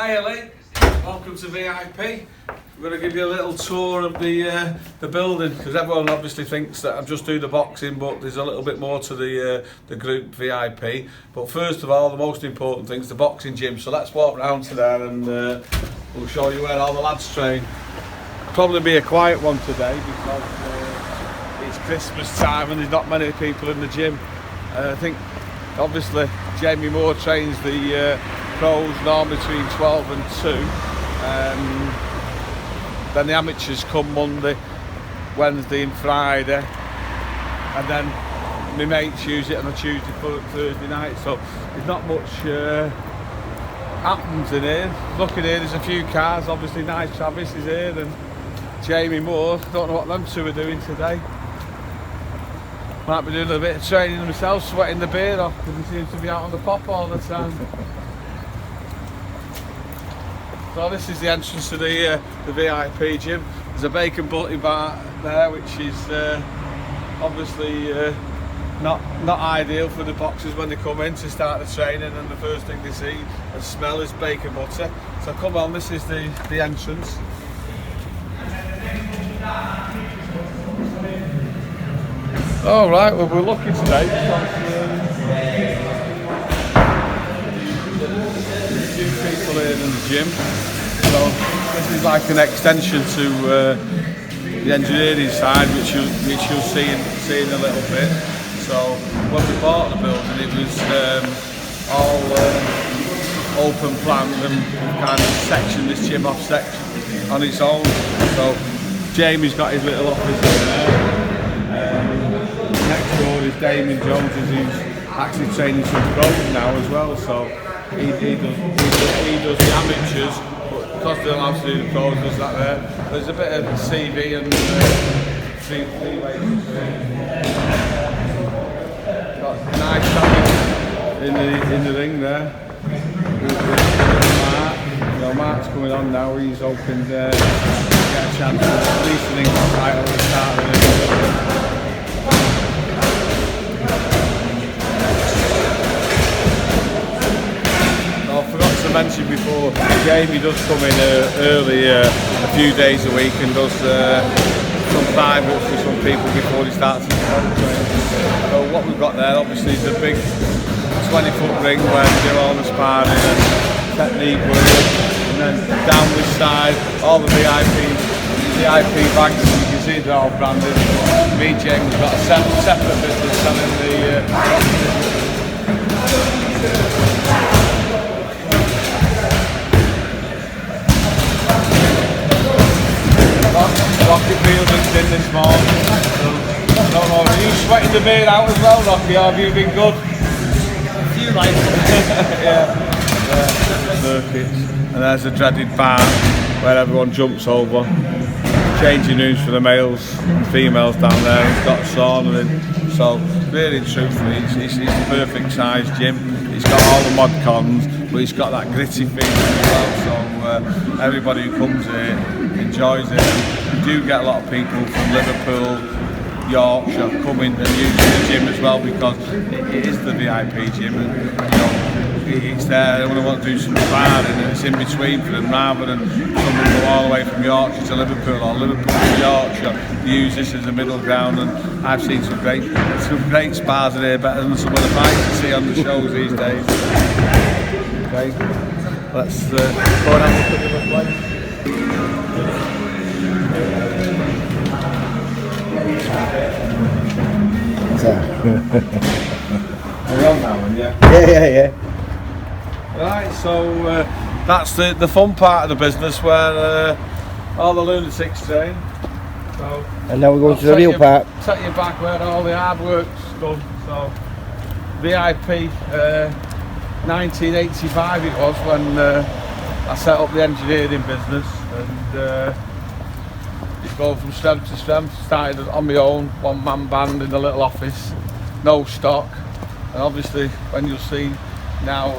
Hi Ellie, welcome to VIP. We're going to give you a little tour of the building, because everyone obviously thinks that I just do the boxing, but there's a little bit more to the group VIP. But first of all, the most important thing is the boxing gym. So let's walk round to there and we'll show you where all the lads train. Probably be a quiet one today because it's Christmas time and there's not many people in the gym. I think obviously Jamie Moore trains the pros normally between 12 and 2. Then the amateurs come Monday, Wednesday and Friday, and then my mates use it on a Tuesday, Thursday night, so there's not much happens in here. Looking here, there's a few cars, obviously nice. Travis is here and Jamie Moore. Don't know what them two are doing today. Might be doing a bit of training myself, sweating the beard off because he seems to be out on the pop all the time. So this is the entrance to the VIP gym. There's a bacon butty bar there, which is obviously not ideal for the boxers when they come in to start the training, and the first thing they see and smell is bacon butter. So come on, this is the entrance. All right, well we're lucky today because people here in the gym, so this is like an extension to the engineering side, which you'll see in a little bit. So when we bought the building, it was all open plan, and we kind of sectioned this gym off section on its own. So Jamie's got his little office there. Next door is Damien Jones, who's actually training some pros now as well. So he does the amateurs, but because they're allowed to do the pros, does that there. There's a bit of CV and three-way. Got a nice champion in the ring there. Mark's coming on now. He's hoping to get a chance to at least an English title to start with. I mentioned before, Jamie does come in early a few days a week and does some privates for some people before he starts his training. So what we've got there obviously is a big 20-foot ring where we do all the sparring and technique work, and then down this side all the VIP bags, you can see they're all branded. Me and Jamie's got a separate business selling the Rocky Fielding's in this morning. So, I don't know, are you sweating the beard out as well, Rocky, or have you been good? A few like yeah. Circuits. And there's a dreaded bar where everyone jumps over. Changing rooms for the males and females down there. It's got a sauna in. So really and truthfully, it's the perfect size gym. It's got all the mod cons, but it's got that gritty feeling as well. So everybody who comes here enjoys it. We do get a lot of people from Liverpool, Yorkshire coming and using the gym as well, because it is the VIP gym, and it's there when I want to do some sparring and it's in between for them, rather than someone go all the way from Yorkshire to Liverpool or Liverpool to Yorkshire. They use this as a middle ground, and I've seen some great spars in here, better than some of the fights you see on the shows these days. Okay, let's go and have a look at the place. We're on now, Yeah. Right, so that's the fun part of the business where all the lunatics train. So, and now we're going to the real part. Take you back where all the hard work's done. So VIP 1985 it was when I set up the engineering business, and it's going from strength to strength. Started on my own, one-man band in a little office, no stock, and obviously when you'll see now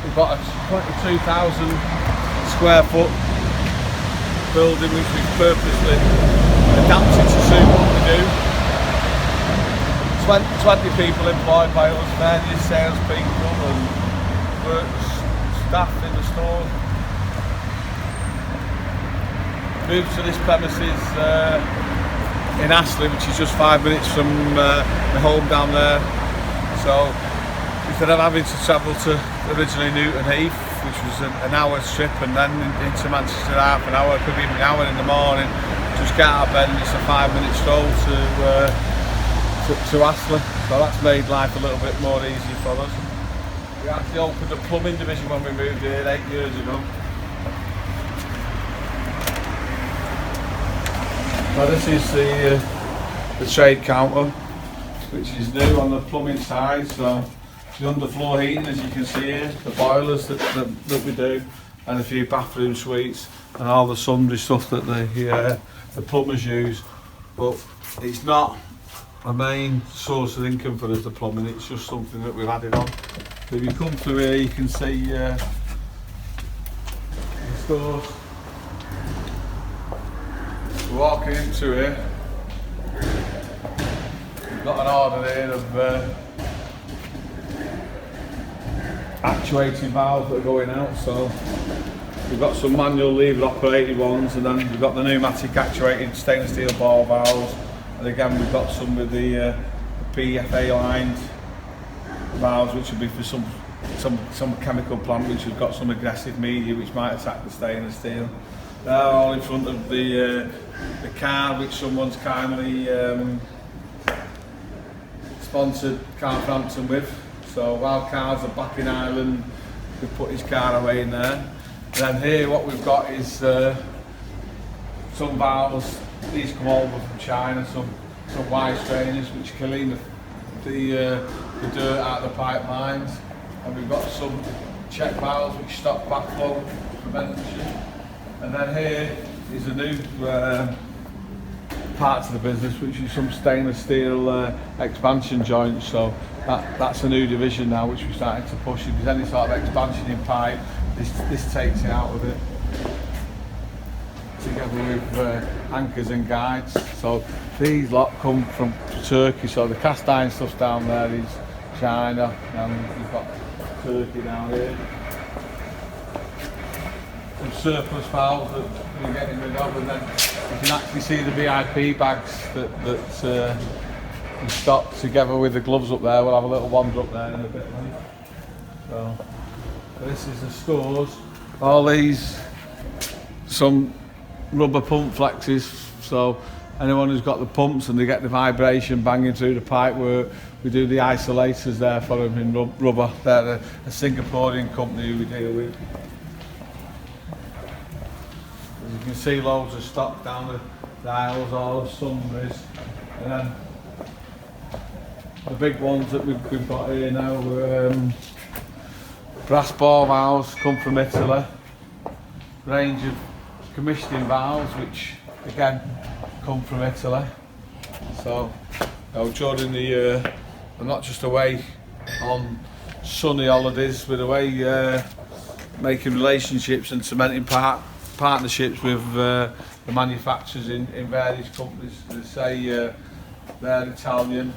we've got a 22,000 square foot building which we've purposely adapted to suit what we do. 20 people employed by us, various sales people and works staff in the store. Moved to this premises in Astley, which is just 5 minutes from my home down there. So instead of having to travel to originally Newton Heath, which was an hour's trip, and then into Manchester half an hour, could be even an hour in the morning, just get out of bed and it's a 5-minute stroll to Astley. So that's made life a little bit more easy for us. We actually opened a plumbing division when we moved here 8 years ago. So this is the trade counter, which is new on the plumbing side. So the underfloor heating, as you can see here, the boilers that we do, and a few bathroom suites, and all the sundry stuff that the plumbers use. But it's not a main source of income for us, the plumbing. It's just something that we've added on. So if you come through here, you can see the stores. Walking into here, we've got an order here of actuating valves that are going out. So we've got some manual lever operated ones, and then we've got the pneumatic actuated stainless steel ball valves, and again we've got some with the PFA lined valves, which will be for some chemical plant which has got some aggressive media which might attack the stainless steel. They're all in front of the car which someone's kindly sponsored Carframpton with. So while cars are back in Ireland, we put his car away in there. And then here what we've got is some valves. These come over from China, some wire strainers which clean the dirt out of the pipelines. And we've got some check valves which stop backflow prevention. And then here is a new part of the business, which is some stainless steel expansion joints. So that's a new division now, which we're starting to push. If there's any sort of expansion in pipe, this takes it out of it, together with anchors and guides. So these lot come from Turkey. So the cast iron stuff down there is China, and we've got Turkey down here. Some surplus valves that we're getting rid of, and then you can actually see the VIP bags that we stock together with the gloves up there. We'll have a little wander up there in a bit. So this is the stores. All these, some rubber pump flexes. So anyone who's got the pumps and they get the vibration banging through the pipe work, we do the isolators there for them in rubber. They're a Singaporean company who we deal with. As you can see, loads of stock down the aisles, all of sundries. And then the big ones that we've got here now are brass ball valves, come from Italy. Range of commissioning valves, which again come from Italy. So during the year, I'm not just away on sunny holidays, we're away making relationships and cementing partnerships with the manufacturers in various companies. They say they're Italian.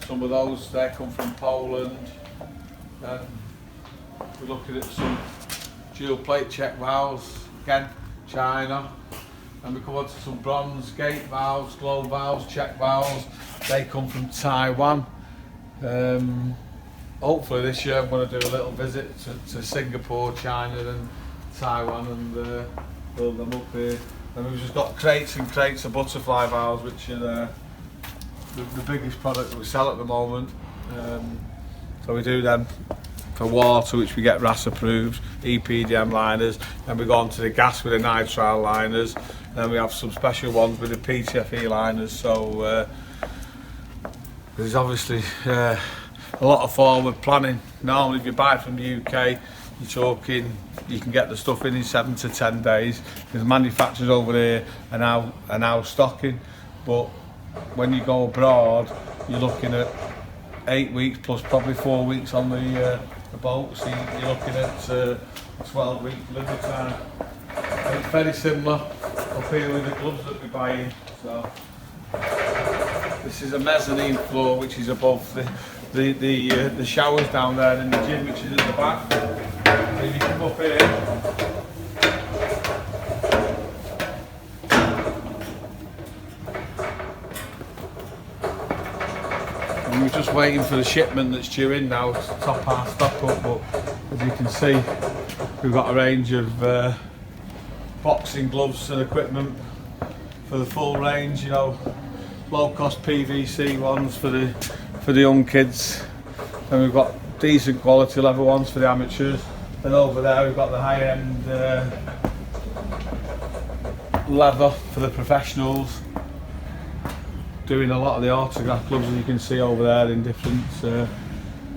Some of those, they come from Poland. We're looking at some dual plate check valves, again China. And we come on to some bronze gate valves, globe valves, check valves. They come from Taiwan. Hopefully this year I'm going to do a little visit to Singapore, China and Taiwan, and build them up here. And we've just got crates and crates of butterfly valves, which are the biggest product that we sell at the moment. So we do them for water, which we get RAS approved, EPDM liners, then we go on to the gas with the nitrile liners, then we have some special ones with the PTFE liners. So there's obviously a lot of forward planning. Normally if you buy from the UK, you're talking, you can get the stuff in 7 to 10 days, because manufacturers over there are now stocking. But when you go abroad, you're looking at 8 weeks plus probably 4 weeks on the boat, so you're looking at a 12-week delivery time. It's very similar up here with the gloves that we're buying. So this is a mezzanine floor, which is above the showers down there in the gym, which is in the back. And if you come up here, and we're just waiting for the shipment that's due in now to top our stock up, but as you can see, we've got a range of boxing gloves and equipment for the full range, you know, low cost PVC ones for the young kids, and we've got decent quality level ones for the amateurs. Then over there we've got the high end leather for the professionals, doing a lot of the autograph gloves, as you can see over there, in different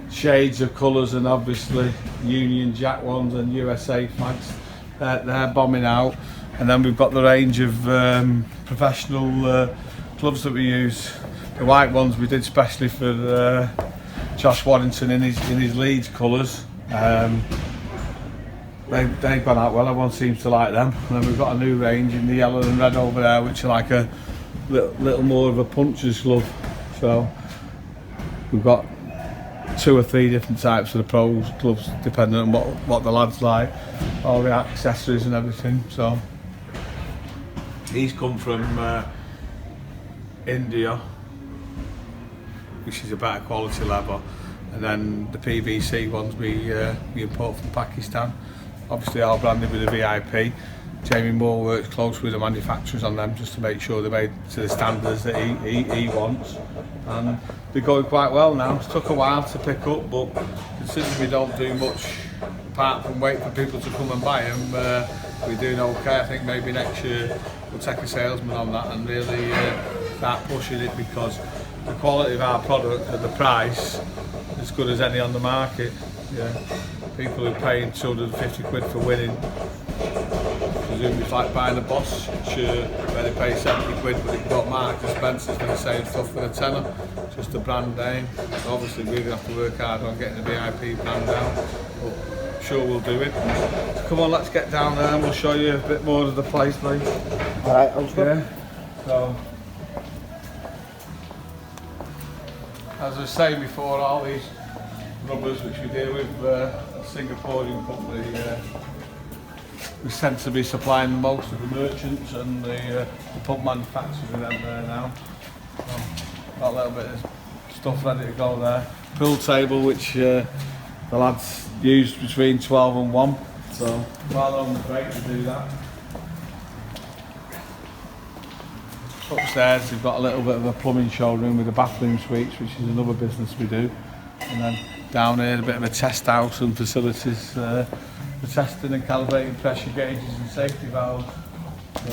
shades of colours, and obviously Union Jack ones and USA flags. They're bombing out. And then we've got the range of professional gloves that we use. The white ones we did specially for Josh Waddington in his Leeds colours. They've gone out well, everyone seems to like them. And then we've got a new range in the yellow and red over there, which are like a little more of a puncher's glove. So we've got 2 or 3 different types of the pros gloves, depending on what the lads like, all the accessories and everything. So these come from India, which is a better quality leather, and then the PVC ones we import from Pakistan, obviously all branded with a VIP. Jamie Moore works close with the manufacturers on them just to make sure they're made to the standards that he wants, and they're going quite well now. It took a while to pick up, but considering we don't do much apart from wait for people to come and buy them, we're doing okay. I think maybe next year we'll take a salesman on that and really start pushing it, because the quality of our product at the price is as good as any on the market. Yeah, people who are paying 250 quid for winning, presumably it's like buying a Boss shirt where they pay 70 quid, but it got Marks and Spencer's for the same stuff for a tenner, just a brand name. So obviously we're going to have to work hard on getting the VIP brand down, but I'm sure we'll do it. So come on, let's get down there and we'll show you a bit more of the place, please. Alright, I'm sure. Yeah. So, as I was saying before, all these rubbers which we deal with, a Singaporean company, we tend to be supplying most of the merchants and the pub manufacturers in them there now. So, got a little bit of stuff ready to go there. Pool table which the lads use between 12 and 1, so well on the break to do that. Upstairs we've got a little bit of a plumbing showroom with the bathroom suites, which is another business we do. And then down here a bit of a test house and facilities for testing and calibrating pressure gauges and safety valves. So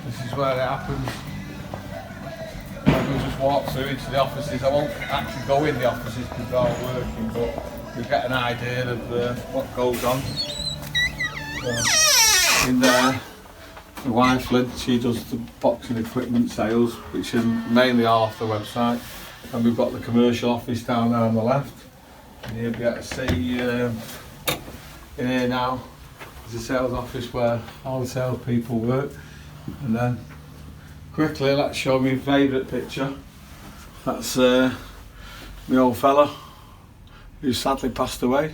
this is where it happens. We'll just walk through into the offices. I won't actually go in the offices because they're all working, but you get an idea of what goes on. So in there, my wife Lynn, she does the boxing equipment sales, which is mainly all off the website. And we've got the commercial office down there on the left. And you'll be able to see in here now is a sales office where all the sales people work. And then quickly, let's show me favourite picture. That's my old fella who sadly passed away.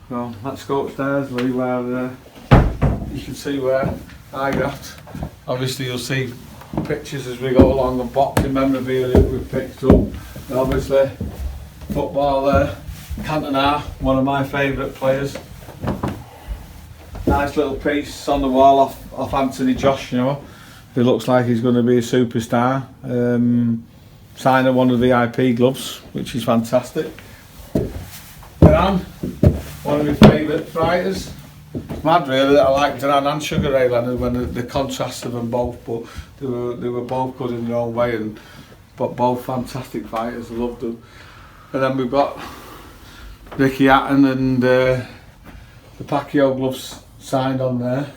So let's go upstairs, Lee, where you can see where I got. Obviously you'll see pictures as we go along, the boxing memorabilia that we've picked up. And obviously football there, Cantona, one of my favourite players. Nice little piece on the wall off Anthony Josh, you know. He looks like he's going to be a superstar. Signing one of the VIP gloves, which is fantastic. Duran, one of my favourite fighters. It's mad really that I like Duran and Sugar Ray Leonard when the contrast of them both, but they were both good in their own way, but both fantastic fighters. I loved them. And then we've got Ricky Hatton and the Pacquiao gloves signed on there.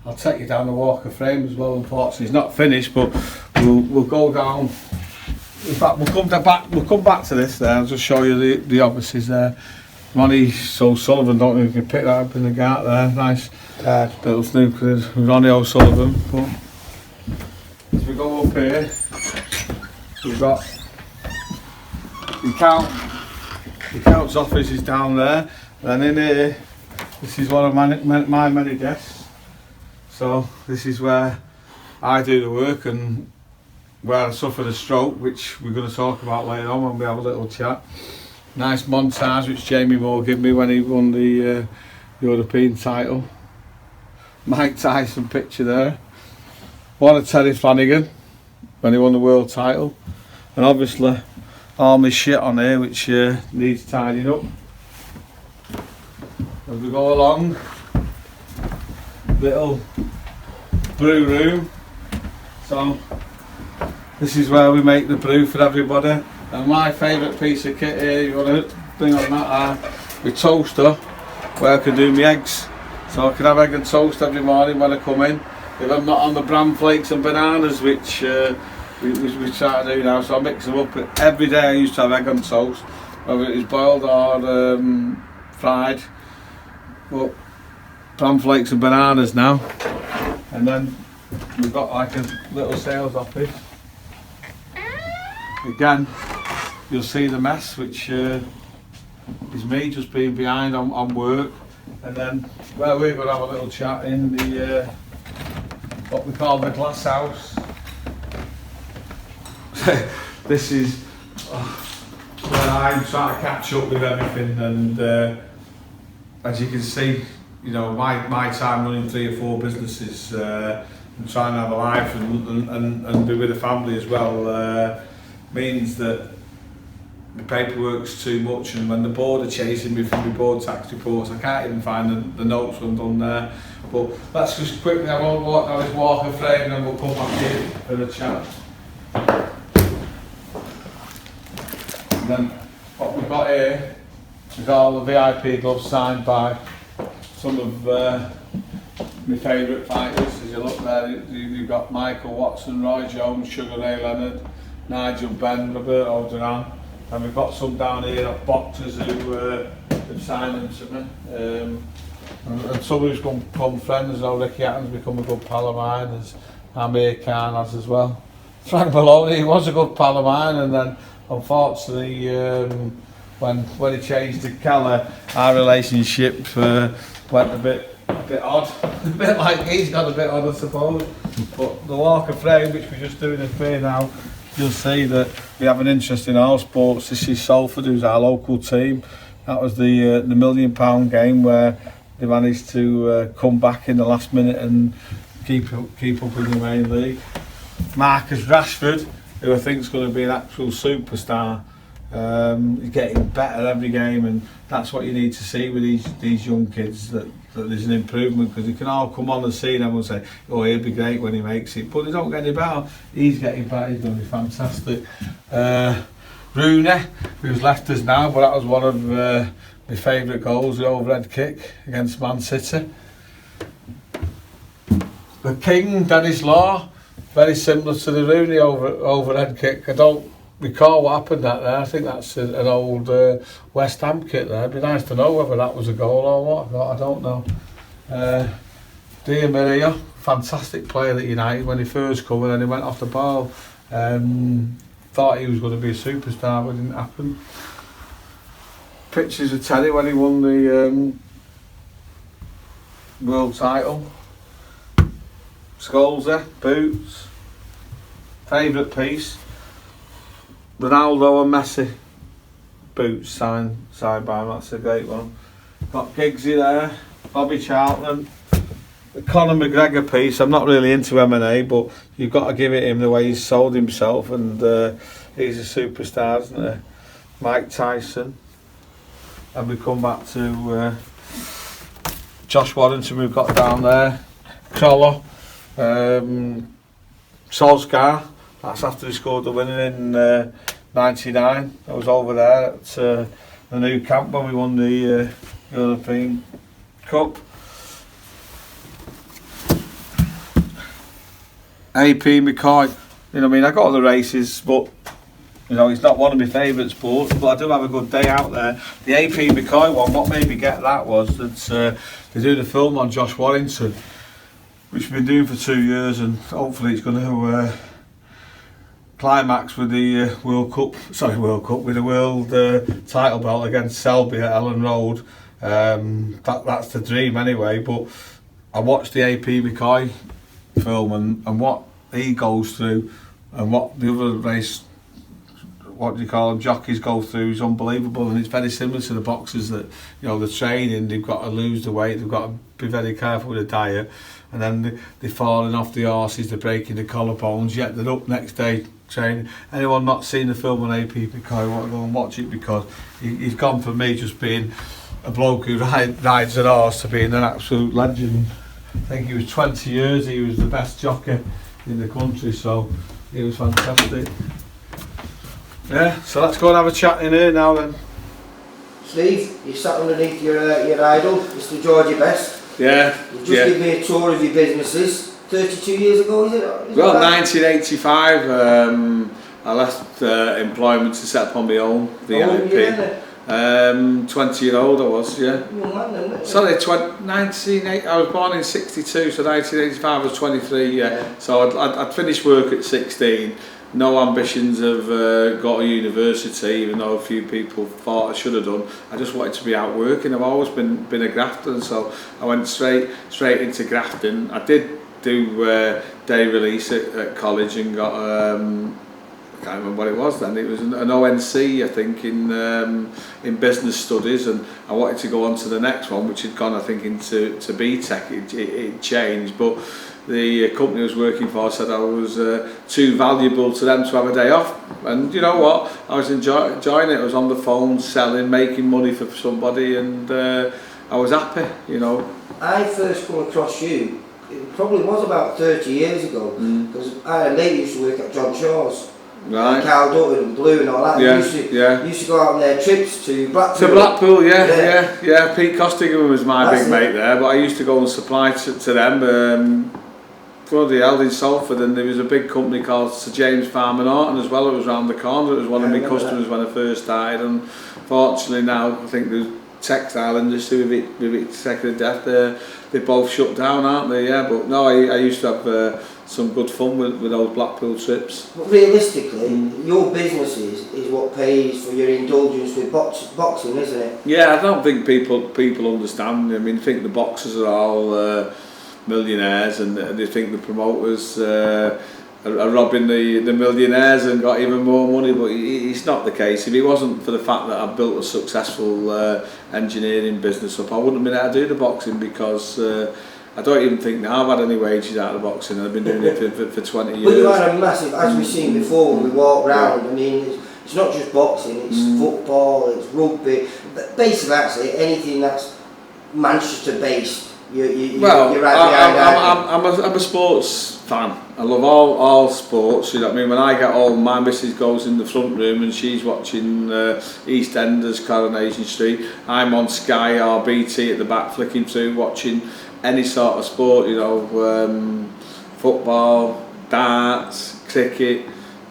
I'll take you down the Walk of Fame as well. Unfortunately, it's not finished, but we'll go down. In fact, we'll come back to this there. I'll just show you the offices there. Ronnie O'Sullivan, don't know if you can pick that up in the gap there. Nice little snoop with Ronnie O'Sullivan. But as we go up here, we've got the account's office is down there. And in here, this is one of my many desks. So this is where I do the work and where I suffered a stroke, which we're going to talk about later on when we have a little chat. Nice montage which Jamie Moore gave me when he won the European title. Mike Tyson picture there. One of Terry Flanagan when he won the world title. And obviously all my shit on here which needs tidying up. As we go along, little brew room. So this is where we make the brew for everybody. And my favourite piece of kit here, you want to bring on that, my toaster, where I can do my eggs. So I can have egg and toast every morning when I come in. If I'm not on the bran flakes and bananas, which we try to do now, so I mix them up. Every day I used to have egg and toast, whether it is boiled or fried. But bran flakes and bananas now. And then we've got like a little sales office. Again, you'll see the mess, which is me just being behind on work. And then where we're going to have a little chat in the what we call the glass house. This is where I'm trying to catch up with everything, and as you can see, you know, my time running 3 or 4 businesses and trying to have a life and be with the family as well means that the paperwork's too much, and when the board are chasing me for my board tax reports, I can't even find the notes when I'm done there. But let's just quickly have a walk down this walker frame and then we'll come back here for the chat. And then what we've got here is all the VIP gloves signed by some of my favourite fighters. As you look there, you've got Michael Watson, Roy Jones, Sugar Ray Leonard, Nigel Benn, Roberto Duran. And we've got some down here of boxers who have signed them to me. And some who's become friends. Now Ricky Hatton's become a good pal of mine, as Amir Khan has as well. Frank Maloney, he was a good pal of mine, and then unfortunately when he changed to Keller, our relationship went a bit odd. A bit like he's got a bit odd, I suppose. But the walker frame, which we're just doing in here now, you'll see that we have an interest in our sports. This is Salford, who's our local team. That was the £1 million game where they managed to come back in the last minute and keep up in the main league. Marcus Rashford, who I think is going to be an actual superstar. He's getting better every game, and that's what you need to see with these young kids, that there's an improvement, because they can all come on the scene and say, oh, he'll be great when he makes it, but they don't get any better. He's getting better, he's going to be fantastic. Rooney, who's left us now, but that was one of my favourite goals, the overhead kick against Man City. The King, Dennis Law, very similar to the Rooney overhead kick. I don't recall what happened that there. I think that's an old West Ham kit there. It'd be nice to know whether that was a goal or what. I don't know. Di Maria, fantastic player at United when he first came in, and he went off the ball. Thought he was going to be a superstar, but it didn't happen. Pictures of Terry when he won the world title. Scholes, boots. Favourite piece. Ronaldo and Messi boots signed by him. That's a great one. Got Giggsy there, Bobby Charlton, the Conor McGregor piece. I'm not really into M&A, but you've got to give it him the way he's sold himself, and he's a superstar, isn't he? Mike Tyson, and we come back to Josh Warrington. We've got down there, Crollo, Solskjaer. That's after he scored the winner in '99. I was over there at the new camp when we won the European Cup. AP McCoy, you know, I mean, I go to the races, but you know, he's not one of my favourite sports, but I do have a good day out there. The AP McCoy one, what made me get that was that they do the film on Josh Warrington, which we've been doing for 2 years, and hopefully it's going to climax with the with the world title belt against Selby at Ellen Road, That's the dream anyway. But I watched the AP McCoy film and what he goes through and what the other race, what do you call them, jockeys go through is unbelievable, and it's very similar to the boxers that, you know, the training, they've got to lose the weight, they've got to be very careful with the diet, and then they're falling off the horses, they're breaking the collarbones, yet they're up next day training. Anyone not seen the film on AP McCoy, want to go and watch it, because he's gone from me just being a bloke who rides an horse to being an absolute legend. I think he was 20 years, he was the best jockey in the country, so he was fantastic. Yeah, so let's go and have a chat in here now then. Steve, you sat underneath your idol, Mr. Georgie Best. Yeah. You just give me a tour of your businesses. 32 years ago, is it? Well, 1985, I left employment to set up on my own, VIP. 20-year-old I was, yeah. Sorry, 1980. I was born in 62, so 1985 I was 23, yeah. So I'd finished work at 16. No ambitions of go to university, even though a few people thought I should have done. I just wanted to be out working. I've always been a grafter, and so I went straight into grafting. I did do day release at college and got I can't remember what it was then. It was an ONC, I think, in business studies, and I wanted to go on to the next one, which had gone, I think, into BTEC. It changed, but the company I was working for said I was too valuable to them to have a day off, and you know what, I was enjoying it. I was on the phone selling, making money for somebody, and I was happy, you know. I first come across you, it probably was about 30 years ago, because I had a lady used to work at John Shaw's. Right. Carl Dutton and Blue and all that. Yeah, used to go out on their trips to Blackpool. To Blackpool, yeah. Pete Costigan was my big mate there, but I used to go and supply to them. Bloody hell, in Salford, and there was a big company called Sir James Farm and Norton as well. It was round the corner. It was one of my customers when I first started, and fortunately now I think the textile industry with it taking a death, they both shut down, aren't they? Yeah, but no, I used to have some good fun with those Blackpool trips. But realistically, your business is what pays for your indulgence with boxing, isn't it? Yeah, I don't think people understand. I mean, I think the boxers are all millionaires, and they think the promoters are robbing the millionaires and got even more money, but it's not the case. If it wasn't for the fact that I've built a successful engineering business up, I wouldn't have been able to do the boxing, because I don't even think now I've had any wages out of boxing, and I've been doing it for 20 years. But you had a massive, as we've seen before when we walk round, I mean, it's not just boxing, it's football, it's rugby, but basically that's it, anything that's Manchester based. You're right behind. I'm a sports fan. I love all sports. You know what I mean? When I get home, my missus goes in the front room and she's watching EastEnders, Coronation Street. I'm on Sky or BT at the back, flicking through, watching any sort of sport. You know, football, darts, cricket,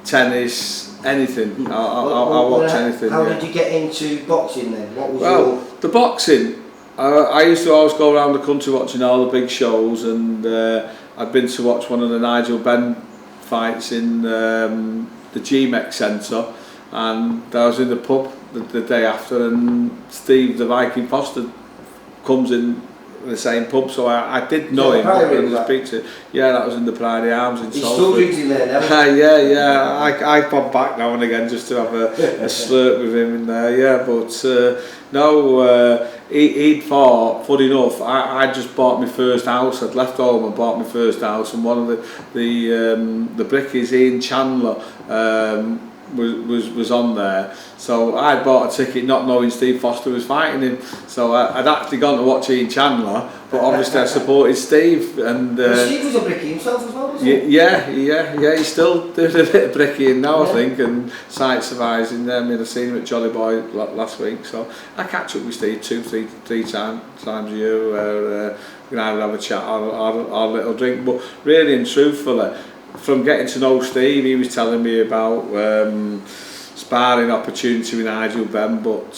tennis, anything. I'll watch anything. How did you get into boxing then? What was the boxing. I used to always go around the country watching all the big shows, and I'd been to watch one of the Nigel Benn fights in the GMEX Centre, and I was in the pub the day after, and Steve the Viking Foster comes in the same pub, so I did know him, but in his picture, that was in the Priory Arms in Salford. He's still drinking there now? I pop back now and again just to have a slurp with him in there, but no, he'd fought, funny enough, I just bought my first house. I'd left home and bought my first house, and one of the brickies, Ian Chandler, was on there, so I bought a ticket not knowing Steve Foster was fighting him, so I'd actually gone to watch Ian Chandler, but obviously I supported Steve. And Steve was a brickie himself as well, wasn't he? Yeah, he's still doing a bit of brickying now, I think, and sight survising them. I mean, I seen him at Jolly Boy last week, so I catch up with Steve three times a year, where we can either have a chat or a little drink. But really and truthfully, from getting to know Steve, he was telling me about sparring opportunity with Nigel Benn, but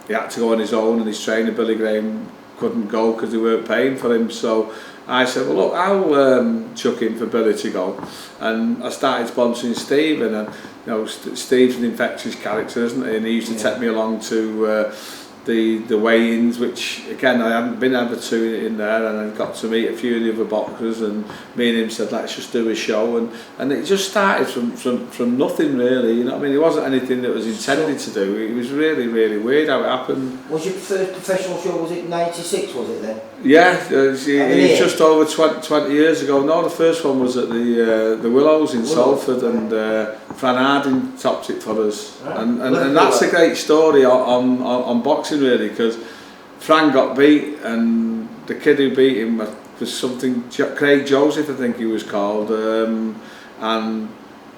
he had to go on his own, and his trainer Billy Graham couldn't go because they weren't paying for him. So I said, well look, I'll chuck in for Billy to go, and I started sponsoring Steve, and you know, Steve's an infectious character, isn't he? And he used to take me along to the weigh-ins, which again I hadn't been ever to in there, and I got to meet a few of the other boxers, and me and him said let's just do a show, and it just started from nothing really, you know what I mean. It wasn't anything that was intended to do. It was really weird how it happened. Was your first professional show, was it 96, was it then? Yeah, it was just over 20 years ago. No, the first one was at the Willows in Salford, and Fran Harding topped it for us, right. and that's a great story on boxing really, because Fran got beat, and the kid who beat him was something Craig Joseph, I think he was called, and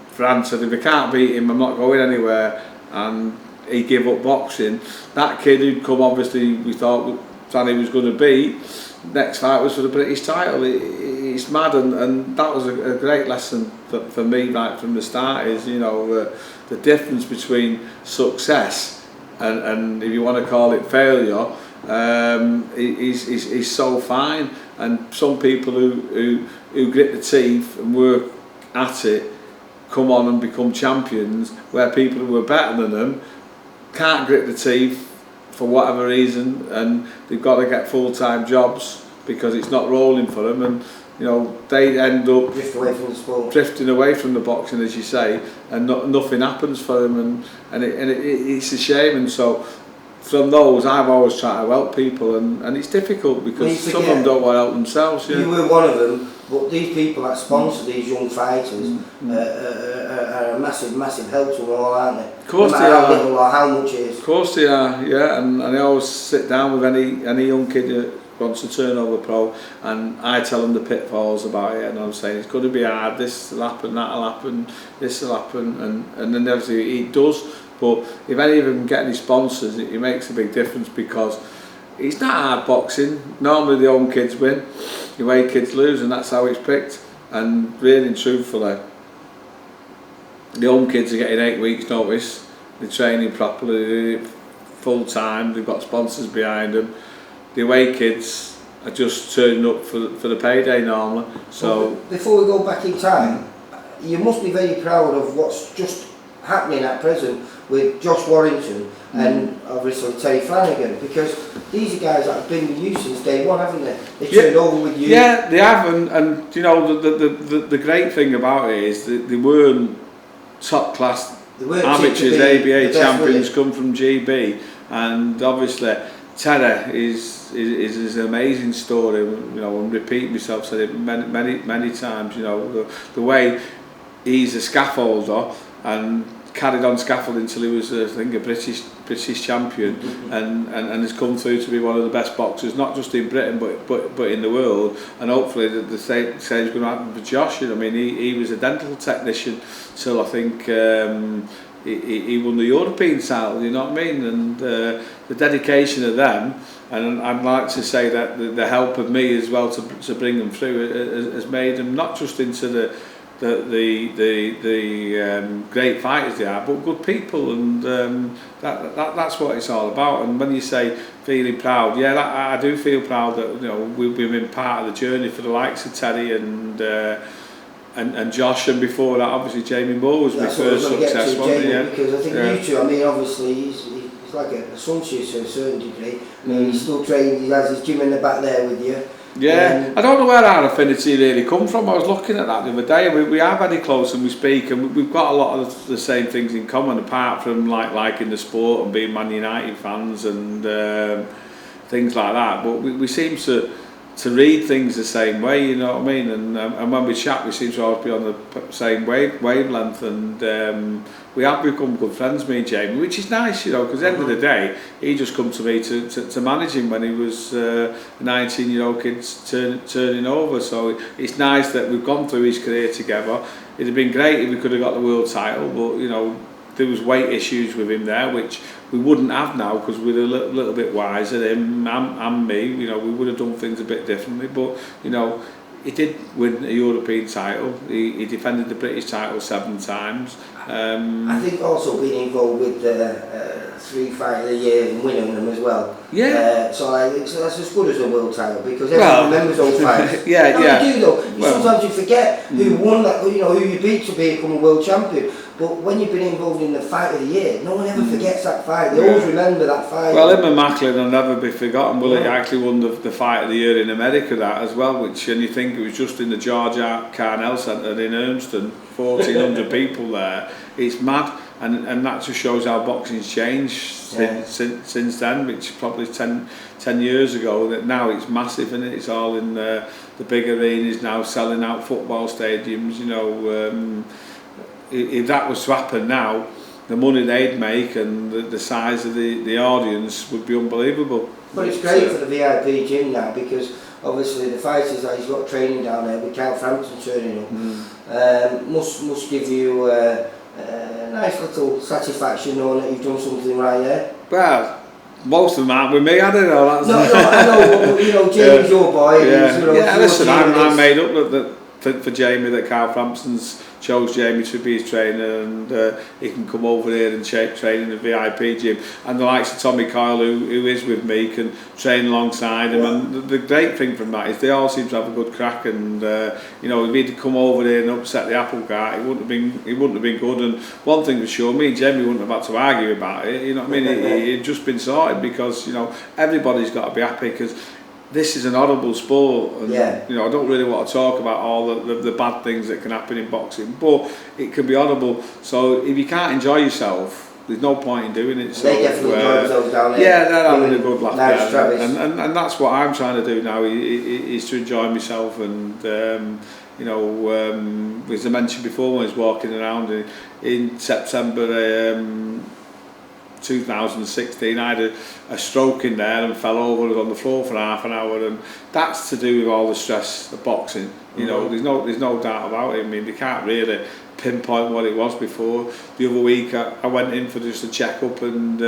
Fran said if I can't beat him I'm not going anywhere, and he gave up boxing. That kid who'd come, obviously we thought Danny was going to beat, next fight was for the British title. It's mad, and that was a great lesson for me right from the start, is, you know, the difference between success and if you want to call it failure, is so fine. And some people who grit the teeth and work at it come on and become champions, where people who are better than them can't grit the teeth for whatever reason, and they've got to get full-time jobs because it's not rolling for them, and you know they end up drifting away from the boxing, as you say, and nothing happens for them, and it's a shame. And so from those I've always tried to help people, and it's difficult because some of them don't want to help themselves. Yeah. You were one of them, but these people that sponsor these young fighters are a massive help to them all, aren't they? Of course, no matter how little or how much it is. Of course they are, yeah, and I always sit down with any young kid that wants to turn over pro, and I tell them the pitfalls about it, and I'm saying it's going to be hard, this will happen, that'll happen, this will happen, and then obviously it does. But if any of them get any sponsors, it makes a big difference, because it's not hard boxing. Normally the young kids win, the away kids lose, and that's how it's picked. And really and truthfully, the young kids are getting 8 weeks notice, they're training properly, they're doing it full time, they've got sponsors behind them. The away kids are just turning up for the payday normally. So before we go back in time, you must be very proud of what's just happening at present with Josh Warrington and obviously Terry Flanagan, because these are guys that have been with you since day one, haven't they? They turned over with you. Yeah, they have, and you know the great thing about it is that they weren't top class amateurs, ABA champions, come from GB, and obviously Terry is an amazing story. You know, I'm repeating myself, said it many times. You know, the way he's a scaffolder and carried on scaffolding until he was, I think, a British champion, and has come through to be one of the best boxers, not just in Britain but in the world. And hopefully the same is going to happen for Josh. I mean, he was a dental technician till I think he won the European title. You know what I mean? And the dedication of them, and I'd like to say that the help of me as well to bring them through has made them not just into the great fighters they are, but good people, and that's what it's all about. And when you say feeling proud, yeah, I do feel proud that, you know, we've been part of the journey for the likes of Terry and Josh, and before that obviously Jamie Moore was my first success, wasn't he? Yeah. Because I think you two, I mean, obviously he's like a son to you to a certain degree. I mean, he's still training, he has his gym in the back there with you. Yeah, I don't know where our affinity really come from. I was looking at that the other day. We are very close and we speak, and we've got a lot of the same things in common, apart from liking the sport and being Man United fans and things like that. But we seem to read things the same way, you know what I mean? And when we chat, we seem to always be on the same wavelength, and we have become good friends, me and Jamie, which is nice, you know, because at the end of the day, he just come to me to manage him when he was a 19-year-old kid turning over. So it's nice that we've gone through his career together. It'd have been great if we could have got the world title, but, you know, there was weight issues with him there, which we wouldn't have now because we're a little bit wiser, him and me. You know, we would have done things a bit differently, but, you know, he did win a European title. He defended the British title 7 times. I think also being involved with the 3 Fight of the Year and winning them as well. Yeah. So that's as good as a world title, because everyone remembers those fights. Yeah. You do though. sometimes you forget who won that, you know, who you beat to become a world champion. But when you've been involved in the fight of the year, no one ever forgets that fight. They always remember that fight. Well, him and Macklin will never be forgotten. Well, he actually won the fight of the year in America, that as well, which, and you think it was just in the George Carnell Centre in Urmston, 1,400 people there. It's mad, and that just shows how boxing's changed since then, which probably 10 years ago. That now it's massive, and it's all in the big arenas now, selling out football stadiums, you know. If that was to happen now, the money they'd make and the size of the audience would be unbelievable. But it's great for the VIP gym now, because obviously the fighters that he's got training down there with Cal Frampton turning up must give you a nice little satisfaction knowing that you've done something right there. Well, most of them aren't with me, I don't know. That's no, I know, you know, Jamie's your boy. Yeah, you know, listen, I made up that for Jamie, that Carl Frampton's chose Jamie to be his trainer, and he can come over here and train in the VIP gym, and the likes of Tommy Coyle, who is with me, can train alongside him. And the great thing from that is they all seem to have a good crack, and you know, if he'd come over here and upset the apple cart, it wouldn't have been good. And one thing for sure, me and Jamie wouldn't have had to argue about it, you know what I mean. It'd just been sorted, because you know, everybody's got to be happy, because this is an horrible sport, and you know, I don't really want to talk about all the bad things that can happen in boxing, but it can be horrible. So if you can't enjoy yourself, there's no point in doing it. So, they definitely enjoy themselves down there. Yeah, they're having a good laugh there, and that's what I'm trying to do now, is to enjoy myself. And you know, as I mentioned before, when I was walking around in September 2016, I had a stroke in there and fell over on the floor for half an hour, and that's to do with all the stress of boxing. You know, there's no doubt about it. I mean, they can't really pinpoint what it was before. The other week I went in for just a check-up, and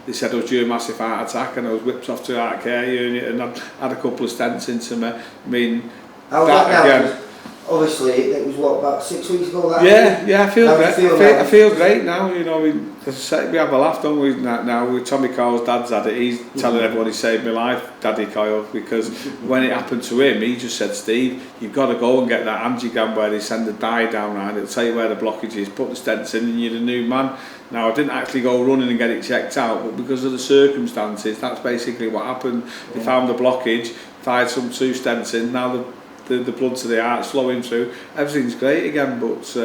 they said I was due a massive heart attack, and I was whipped off to a heart care unit, and I had a couple of stents into me. I mean, how was that again? Obviously, it was what, about 6 weeks ago. Yeah, I feel great. I feel great now. You know, we have a laugh, don't we? Now with Tommy Coyle's dad's had it. He's telling everyone he saved my life, Daddy Coyle, because when it happened to him, he just said, "Steve, you've got to go and get that angiogram where they send the dye down around. It'll tell you where the blockage is. Put the stents in, and you're a new man." Now, I didn't actually go running and get it checked out, but because of the circumstances, that's basically what happened. They found the blockage, fired some 2 stents in. Now the blood to the heart's flowing through. Everything's great again, but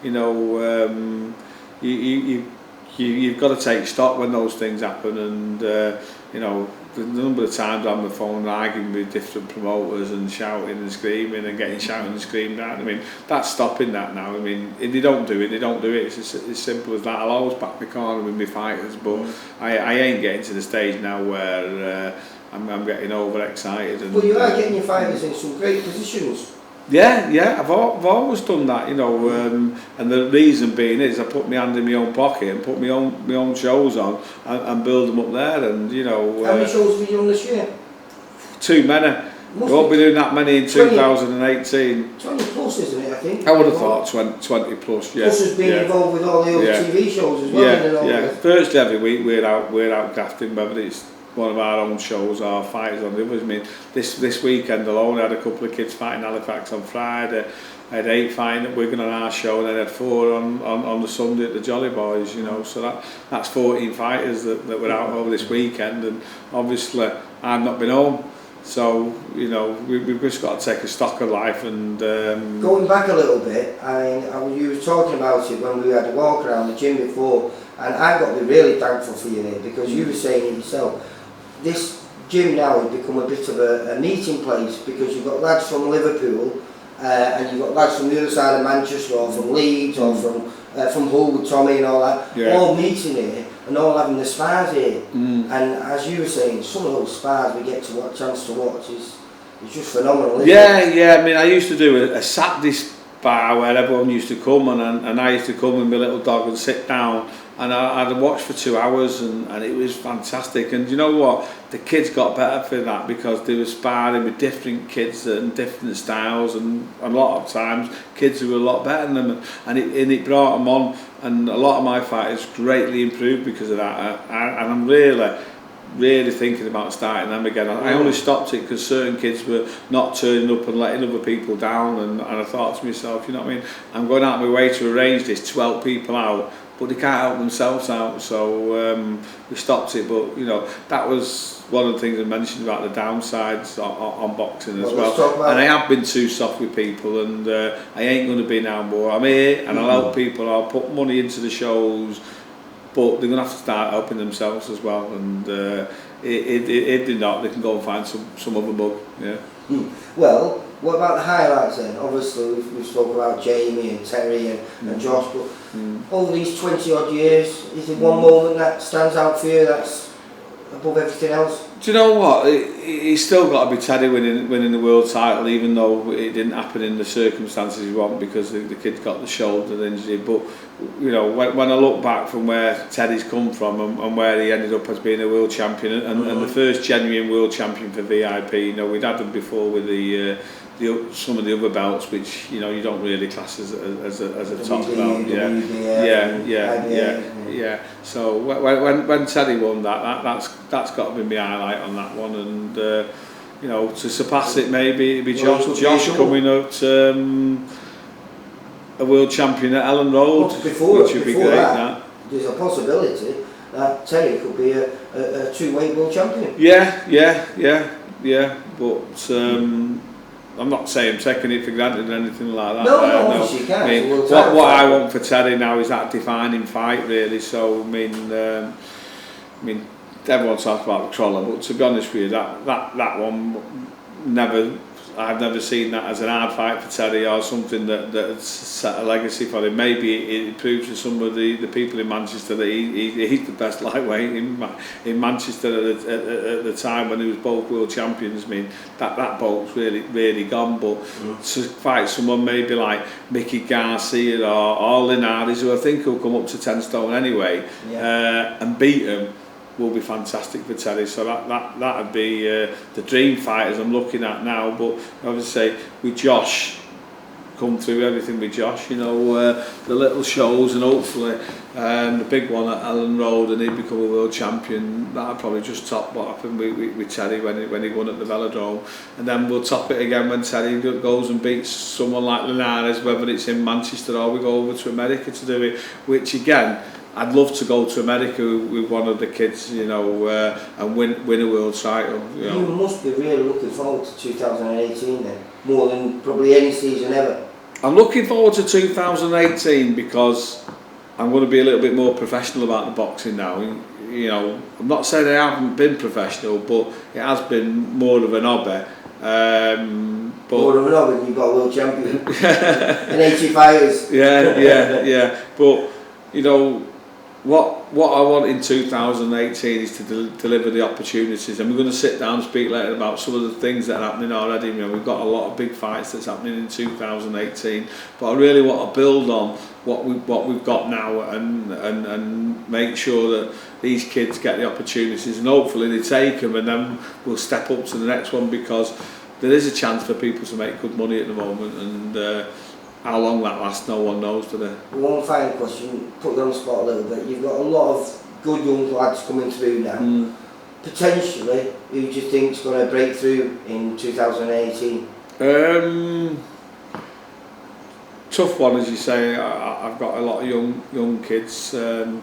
you know, you've got to take stock when those things happen, and you know, the number of times I'm on the phone arguing with different promoters and shouting and screaming and getting shouted and screamed at. I mean, that's stopping that now. I mean, if they don't do it, they don't do it. It's as simple as that. I'll always back my corner with my fighters, but I ain't getting to the stage now where I'm getting overexcited. Well, you are getting your fighters in some great positions. Yeah, I've always done that, you know, and the reason being is I put my hand in my own pocket and put my own shows on and build them up there, and you know. How many shows have you done this year? Too many. We won't be doing that many in 2018. 20 plus, isn't it, I think? I would have thought 20 plus, yeah. Plus has been involved with all the other TV shows as well. Yeah. Thursday every week we're out crafting, whether it's one of our own shows or fighters on the others. I mean, this weekend alone I had a couple of kids fighting Halifax on Friday. I had 8 fighting at Wigan on our show, and then I had 4 on the Sunday at the Jolly Boys, you know. So that's 14 fighters that were out over this weekend, and obviously I've not been home. So, you know, we've just got to take a stock of life. And going back a little bit, you were talking about it when we had a walk around the gym before, and I've got to be really thankful for you there, because you were saying it yourself. This gym now has become a bit of a meeting place, because you've got lads from Liverpool and you've got lads from the other side of Manchester, or from Leeds, or from Hull with Tommy and all that, all meeting here and all having the spars here. And as you were saying, some of those spars we get to chance to watch is just phenomenal. Yeah. I mean, I used to do a Saturday spar where everyone used to come, and I used to come with my little dog and sit down. And I'd watch for 2 hours, and it was fantastic. And you know what? The kids got better for that, because they were sparring with different kids and different styles, and a lot of times kids who were a lot better than them. And it brought them on, and a lot of my fighters greatly improved because of that. And I'm really really thinking about starting them again. I only stopped it because certain kids were not turning up and letting other people down, and I thought to myself, you know what I mean, I'm going out of my way to arrange this to help people out, but they can't help themselves out, so we stopped it. But you know, that was one of the things I mentioned about the downsides on boxing as well. And I have been too soft with people, and I ain't going to be now more. I'm here and I'll help people, I'll put money into the shows, but they're going to have to start helping themselves as well, and if they're not, they can go and find some other bug. Yeah. Well, what about the highlights then? Obviously we've spoken about Jamie and Terry and Josh, but over these 20 odd years, is there one moment that stands out for you that's above everything else? Do you know what? He's still got to be Teddy winning the world title, even though it didn't happen in the circumstances you want, because the kid got the shoulder injury. But you know, when I look back from where Teddy's come from and where he ended up as being a world champion and the first genuine world champion for VIP, you know, we'd had them before with some of the other belts, which you know you don't really class as a top belt. Yeah. So when Teddy won that's got to be my highlight on that one, and you know, to surpass it maybe it'd be Josh coming out a world champion at Ellen Road, which would be great. That there's a possibility that Terry could be a two-weight world champion. Yeah. But I'm not saying taking it for granted or anything like that. No, you can't. I mean, what I want for Terry now is that defining fight, really. So I mean, everyone talks about the Troller, but to be honest with you, that one I've never seen that as an hard fight for Terry or something that's set a legacy for him. Maybe it proves to some of the people in Manchester that he's the best lightweight in Manchester at the time when he was both world champions. I mean, that boat's really gone. But to fight someone maybe like Mickey Garcia or Linares, who I think will come up to 10 stone anyway, and beat him, will be fantastic for Terry. So that'd be the dream fighters I'm looking at now. But obviously with Josh, come through everything with Josh, you know, the little shows, and hopefully the big one at Ellen Road, and he'd become a world champion. That'd probably just top what happened with Terry when he won at the Velodrome, and then we'll top it again when Terry goes and beats someone like Linares, whether it's in Manchester or we go over to America to do it, which again, I'd love to go to America with one of the kids, you know, and win a world title. You know. You must be really looking forward to 2018 then, more than probably any season ever. I'm looking forward to 2018 because I'm going to be a little bit more professional about the boxing now. You know, I'm not saying I haven't been professional, but it has been more of an hobby. But more of an hobby, you've got a world champion and 80 fighters. Yeah. But you know, what I want in 2018 is to deliver the opportunities, and we're going to sit down and speak later about some of the things that are happening already. You know, we've got a lot of big fights that's happening in 2018, but I really want to build on what we've got now and make sure that these kids get the opportunities, and hopefully they take them, and then we'll step up to the next one, because there is a chance for people to make good money at the moment, and how long that lasts, no one knows today. One final question, put you on the spot a little bit. You've got a lot of good young lads coming through now. Potentially, who do you think is going to break through in 2018? Tough one, as you say. I've got a lot of young kids, the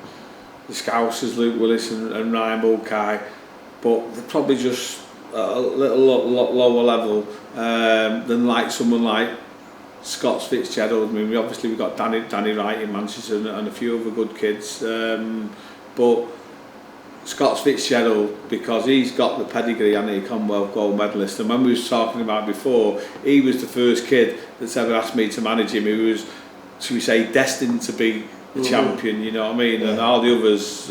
Scousers, Luke Willis and Ryan Mulcahy, but they're probably just a little lower level than like someone like Scott Fitzgerald. I mean, we've got Danny Wright in Manchester and a few other good kids, but Scott Fitzgerald, because he's got the pedigree and a Commonwealth gold medalist, and when we was talking about before, he was the first kid that's ever asked me to manage him who was, should we say, destined to be a champion, you know what I mean? And all the others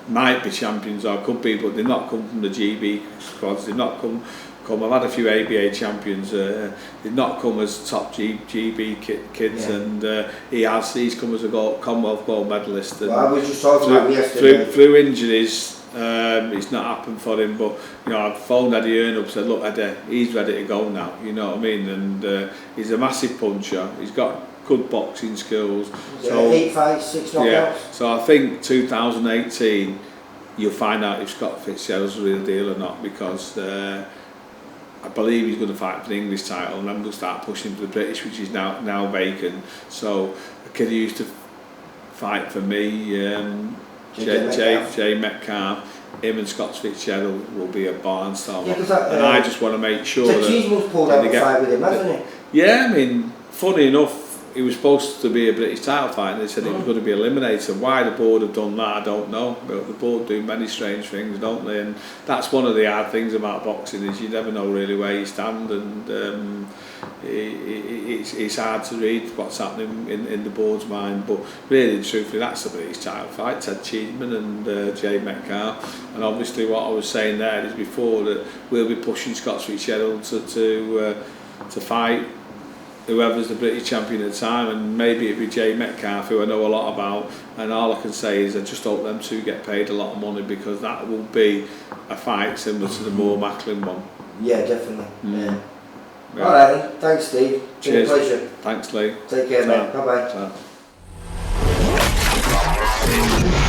might be champions or could be, but they've not come from the GB squads, they've not come. I've had a few ABA champions. They've not come as top GB kids, and he's come as a Commonwealth gold medalist. And I was just talking about yesterday. Through injuries, it's not happened for him. But you know, I phoned Eddie Earn up, said, "Look, Eddie, he's ready to go now." You know what I mean? And he's a massive puncher. He's got good boxing skills. So 8 fights, 6 knockouts. Yeah. So I think 2018. you'll find out if Scott Fitzgerald's the real deal or not, because I believe he's going to fight for the English title, and I'm going to start pushing for the British, which is now vacant. So a kid who used to fight for me, Jay Metcalf, him and Scott Fitzgerald will be a barnstormer. Yeah, and I just want to make sure that Cheeseman's pulled out the fight with him, hasn't he? Yeah, I mean, funny enough, he was supposed to be a British title fight, and they said it was going to be eliminated. Why the board have done that, I don't know. But the board do many strange things, don't they? And that's one of the hard things about boxing, is you never know really where you stand, and it's hard to read what's happening in the board's mind. But really, truthfully, that's the British title fight, Ted Cheeseman and Jay Metcalf. And obviously what I was saying there is before, that we'll be pushing Scott Fitzgerald to fight whoever's the British champion at the time, and maybe it'd be Jay Metcalf, who I know a lot about, and all I can say is I just hope them two get paid a lot of money, because that will be a fight similar to the Moore Macklin one. Yeah, definitely. Yeah. Alright then, thanks Steve. Cheers. Been a pleasure. Thanks Lee. Take care mate, bye bye.